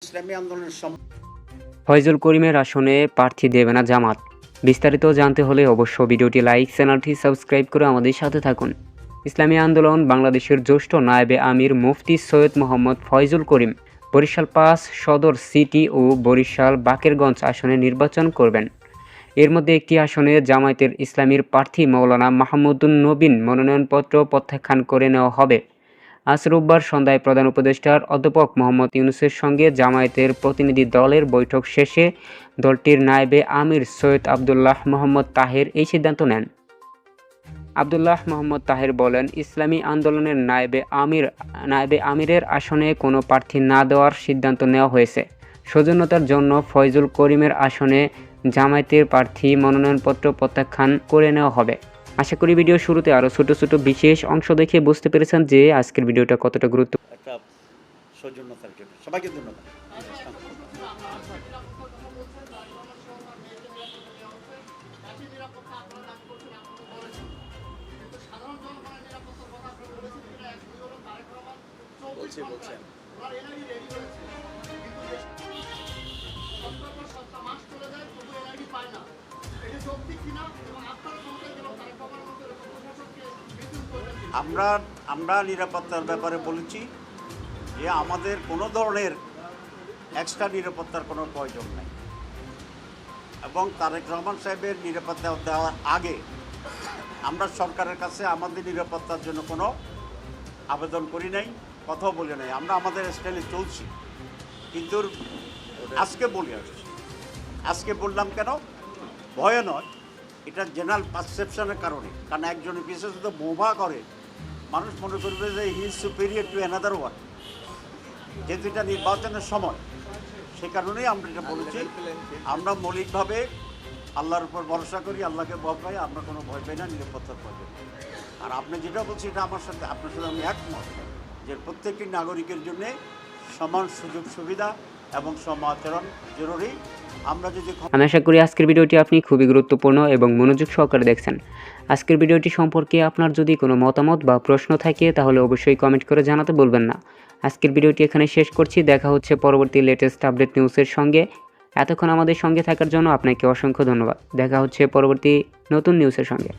ইসলামী আন্দোলনের ফয়জুল করিমের আসনে প্রার্থী দেবে না জামাত। বিস্তারিত জানতে হলে অবশ্য ভিডিওটি লাইক, চ্যানেলটি সাবস্ক্রাইব করে আমাদের সাথে থাকুন। ইসলামী আন্দোলন বাংলাদেশের জ্যেষ্ঠ নায়েবে আমির মুফতি সৈয়দ মোহাম্মদ ফয়জুল করিম বরিশাল ৫ সদর সিটি ও বরিশাল বাকেরগঞ্জ আসনে নির্বাচন করবেন। এর মধ্যে একটি আসনে জামায়াতের ইসলামীর প্রার্থী মাওলানা মাহমুদুন নবীন মনোনয়নপত্র প্রত্যাখ্যান করে নেওয়া হবে। আজ রোববার সন্ধ্যায় প্রধান উপদেষ্টার অধ্যাপক মোহাম্মদ ইউনূসের সঙ্গে জামায়াতের প্রতিনিধি দলের বৈঠক শেষে দলটির নায়েবে আমির সৈয়দ আবদুল্লাহ মোহাম্মদ তাহের এই সিদ্ধান্ত নেন। আবদুল্লাহ মোহাম্মদ তাহের বলেন, ইসলামী আন্দোলনের নায়েবে আমিরের আসনে কোনো প্রার্থী না দেওয়ার সিদ্ধান্ত নেওয়া হয়েছে। সৌজন্যতার জন্য ফয়জুল করিমের আসনে জামায়াতের প্রার্থী মনোনয়নপত্র প্রত্যাখ্যান করে নেওয়া হবে। আশা করি ভিডিও শুরুতে আরও ছোট ছোট বিশেষ অংশ দেখে বুঝতে পেরেছেন যে আজকের ভিডিওটা কতটা গুরুত্বপূর্ণ। একটা সৌজন্যতার জন্য সবাইকে ধন্যবাদ। বলছেন আমরা নিরাপত্তার ব্যাপারে বলেছি যে আমাদের কোনো ধরনের এক্সট্রা নিরাপত্তার কোনো প্রয়োজন নাই, এবং তারেক রহমান সাহেবের নিরাপত্তা দেওয়ার আগে আমরা সরকারের কাছে আমাদের নিরাপত্তার জন্য কোনো আবেদন করি নাই, কথাও বলি নাই। আমরা আমাদের স্টাইলে চলছি, কিন্তু আজকে বললাম কেন, ভয় নয়, এটা জেনারেল পারসেপশনের কারণে। কারণ একজনের পিছিয়ে যদি বোমা করে মানুষ মনে করবে যে he is superior to another one, যেহেতু এটা নির্বাচনের সময়, সে কারণেই আমরা এটা বলেছি। আমরা মৌলিকভাবে আল্লাহর উপর ভরসা করি, আল্লাহকে ভয় পাই, আমরা কোনো ভয় পাই না নিরাপত্তার প্রয়োজন। আর আপনি যেটা বলছেন এটা আপনার সাথে আমি একমত যে প্রত্যেকটি নাগরিকের জন্য সমান সুযোগ সুবিধা এবং সমাচরণ জরুরি। আমি আশা করি আজকের ভিডিওটি আপনি খুবই গুরুত্বপূর্ণ এবং মনোযোগ সহকারে দেখছেন। আজকের ভিডিওটি সম্পর্কে আপনার যদি কোনো মতামত বা প্রশ্ন থাকে তাহলে অবশ্যই কমেন্ট করে জানাতে বলবেন না। আজকের ভিডিওটি এখানে শেষ করছি। দেখা হচ্ছে পরবর্তী লেটেস্ট আপডেট নিউজের সঙ্গে। এতক্ষণ আমাদের সঙ্গে থাকার জন্য আপনাকে অসংখ্য ধন্যবাদ। দেখা হচ্ছে পরবর্তী নতুন নিউজের সঙ্গে।